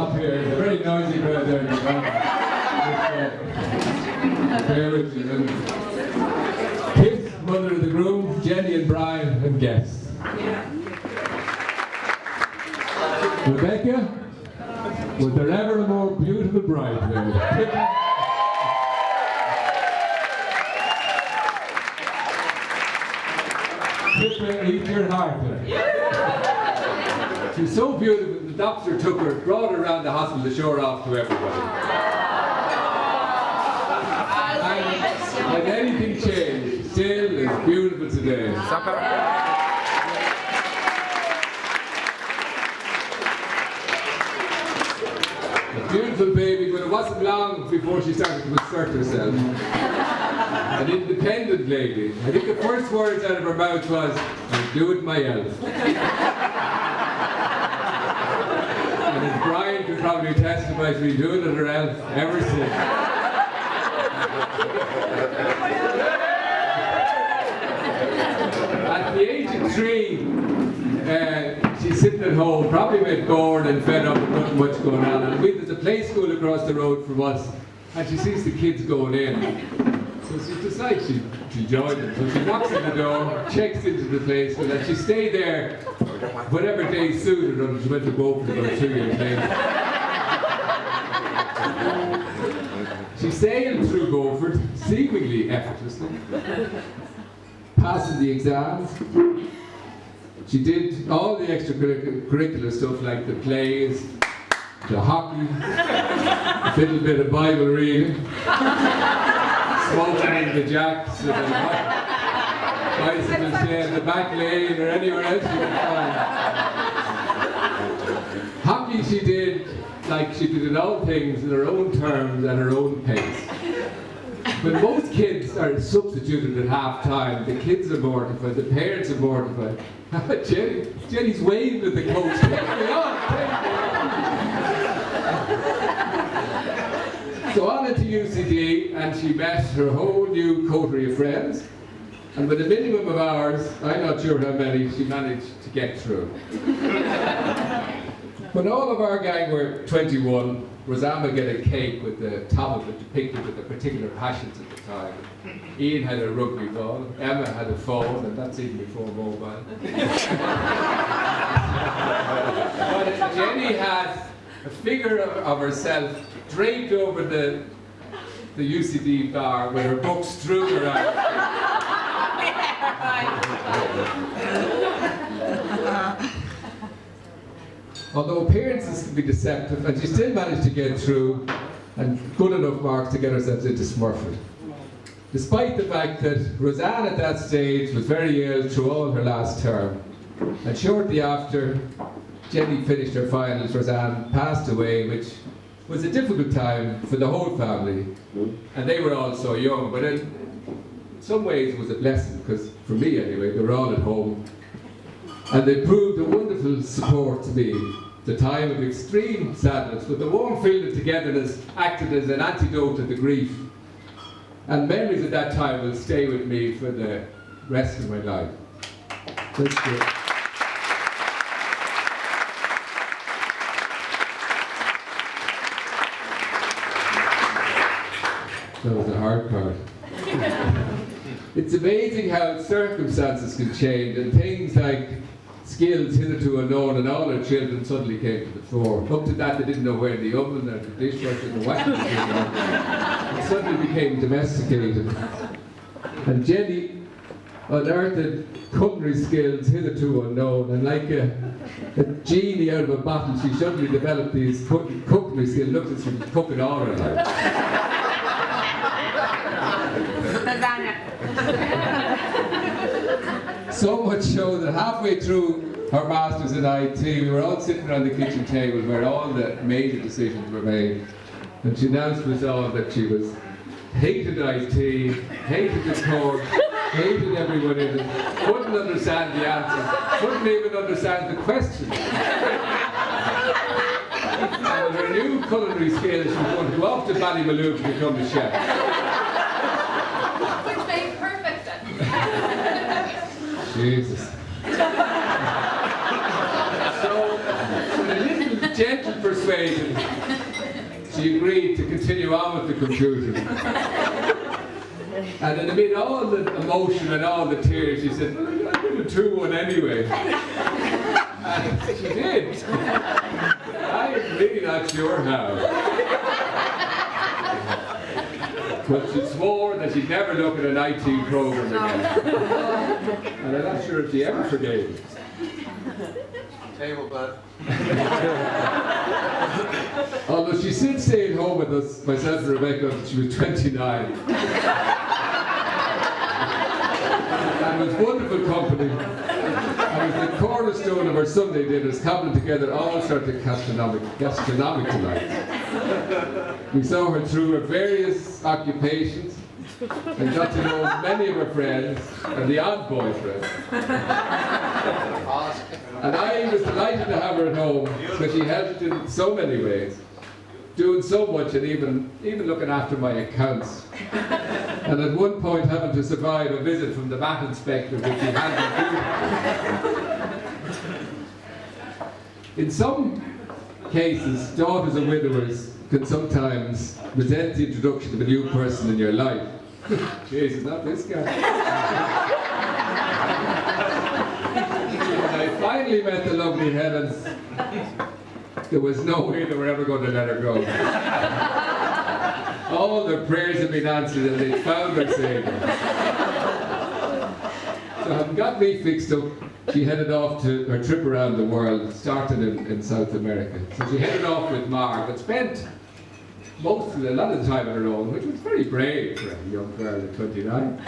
up here. It's a very noisy crowd there in the front. Bear with you. Kids, mother of the groom, Jennie and Brian, and guests. Rebecca, was there ever a more beautiful bride here? Pippa, eat your heart there. She's so beautiful, the doctor took her, brought her around the hospital to show her off to everybody. And anything changed, still is beautiful today. A beautiful baby, but it wasn't long before she started to assert herself. An independent lady. I think the first words out of her mouth was, "I'll do it myself." And as Brian could probably testify, she's been doing it herself ever since. At the age of 3, she's sitting at home, probably a bit bored and fed up with nothing much going on. And there's a play school across the road from us, and she sees the kids going in. So she decides she'll join them. So she knocks on the door, checks into the play school, and she stayed there whatever day suited her until she went to Beaufort about 2 years later. She sailed through Beaufort, seemingly effortlessly, passing the exams. She did all the extracurricular stuff like the plays, the hockey, a little bit of Bible reading, smoking in the jacks, bicycle shed, the back lane, or anywhere else you could find. Hockey she did like she did in all things in her own terms and her own pace. When most kids are substituted at half time, the kids are mortified, the parents are mortified. Jennie's waving at the coach, take me on, take me on. So on into UCD, and she met her whole new coterie of friends. And with a minimum of hours, I'm not sure how many, she managed to get through. When all of our gang were 21, Rosanna get a cake with the top of it depicted with the particular passions at the time. Ian had a rugby ball, Emma had a phone, and that's even before mobile. But Jennie had a figure of herself draped over the UCD bar with her books strewn around. Although appearances can be deceptive, and she still managed to get through and good enough marks to get herself into Smurfit. Despite the fact that Roseanne at that stage was very ill through all her last term. And shortly after Jennie finished her finals, Roseanne passed away, which was a difficult time for the whole family. And they were all so young, but in some ways it was a blessing, because for me anyway, they were all at home. And they proved a wonderful support to me. The time of extreme sadness, but the warm feeling of togetherness acted as an antidote to the grief. And memories of that time will stay with me for the rest of my life. That's good. That was the hard part. It's amazing how circumstances can change, and things like skills hitherto unknown, and all our children suddenly came to the fore. Up to that, they didn't know where the oven or the dishwasher and the washing machine were. It suddenly became domesticated. And Jennie unearthed culinary skills hitherto unknown, and like a genie out of a bottle, she suddenly developed these cookery skills. Looked as if she was cooking all her life. So much so that halfway through her masters in IT, we were all sitting around the kitchen table where all the major decisions were made. And she announced to us all that she hated IT, hated the course, hated everyone in it, couldn't understand the answer, couldn't even understand the question. And with her new culinary skills, she was going to go off to Ballymaloe to become a chef. Which made perfect sense. Jesus. So, with a little gentle persuasion, persuaded, she agreed to continue on with the computer. And in amid all the emotion and all the tears, she said, "I'm going to do one anyway." And she did. I'm really not sure how. But she swore that she'd never look at an IT program again. And I'm not sure if she ever forgave me. Table bud. Although she still stayed home with us, myself and Rebecca, until she was 29. And it was wonderful company. And it was the cornerstone of our Sunday dinners, cobbling together all sorts of gastronomic delights. We saw her through her various occupations and got to know many of her friends and the odd boyfriend. And I was delighted to have her at home because she helped in so many ways, doing so much and even looking after my accounts. And at one point having to survive a visit from the VAT inspector, which she handled. In some cases, daughters of widowers can sometimes resent the introduction of a new person in your life. Jesus, not this guy. When I finally met the lovely Helens, there was no way they were ever going to let her go. All their prayers had been answered and they found their Saviour. So having got me fixed up, she headed off to her trip around the world, started in South America. So she headed off with Mark, but spent a lot of the time on her own, which was very brave for a young girl at 29.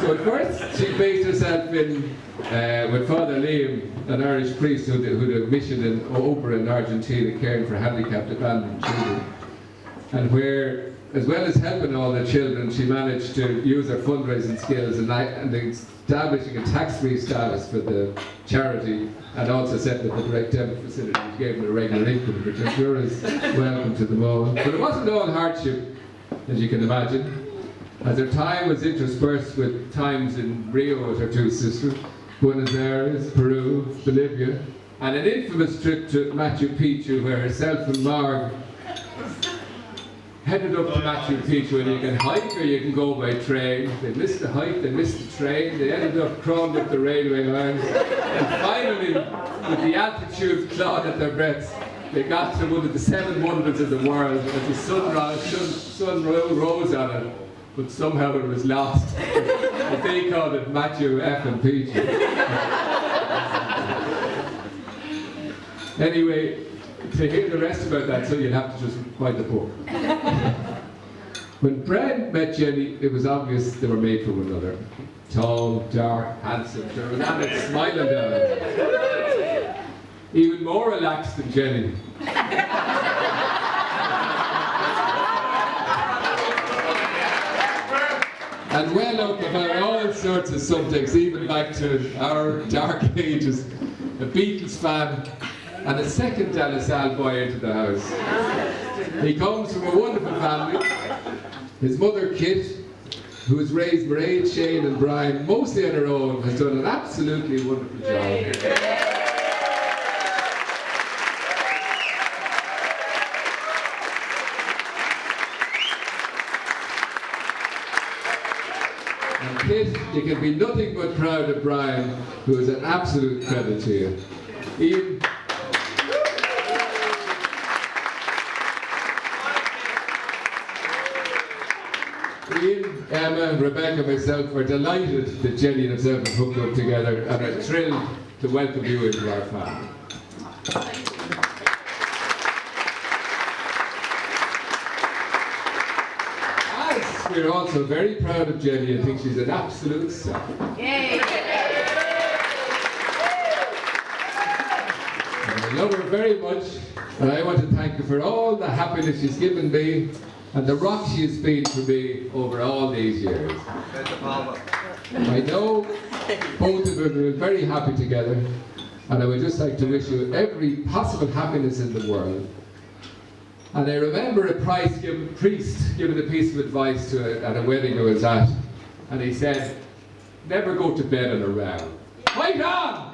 So at first she based herself in with Father Liam, an Irish priest who had a mission over in Argentina caring for handicapped abandoned children, and where, as well as helping all the children, she managed to use her fundraising skills and establishing a tax-free status for the charity, and also setting up a direct debit facility which gave them a regular income, which I'm sure is welcome to them all. But it wasn't all hardship, as you can imagine, as her time was interspersed with times in Rio with her two sisters, Buenos Aires, Peru, Bolivia, and an infamous trip to Machu Picchu where herself and Marg headed up to Machu Picchu, and you can hike or you can go by train. They missed the hike, they missed the train, they ended up crawling up the railway lines, and finally, with the altitude clawing at their breaths, they got to one of the 7 wonders of the world, as the sun rose on it, but somehow it was lost. But they called it Machu F and Picchu. Anyway, to hear the rest about that, so you'll have to just buy the book. When Brian met Jenny, it was obvious they were made for one another. Tall, dark, handsome, there was Annette smiling down at her. Even more relaxed than Jenny. And well up about all sorts of subjects, even back to our dark ages. A Beatles fan, and a second De La Salle boy into the house. He comes from a wonderful family. His mother, Kit, who has raised Mairead, Shane and Brian, mostly on her own, has done an absolutely wonderful job. And Kit, you can be nothing but proud of Brian, who is an absolute credit to you. Ian, Emma, Rebecca and myself were delighted that Jenny and herself have hooked up together, and are thrilled to welcome you into our family. As we're also very proud of Jenny and think she's an absolute star. I love her very much, and I want to thank her for all the happiness she's given me and the rock she has been to me over all these years. I know both of them are very happy together, and I would just like to wish you every possible happiness in the world. And I remember a priest giving a piece of advice at a wedding I was at, and he said, never go to bed on a row. Fight on!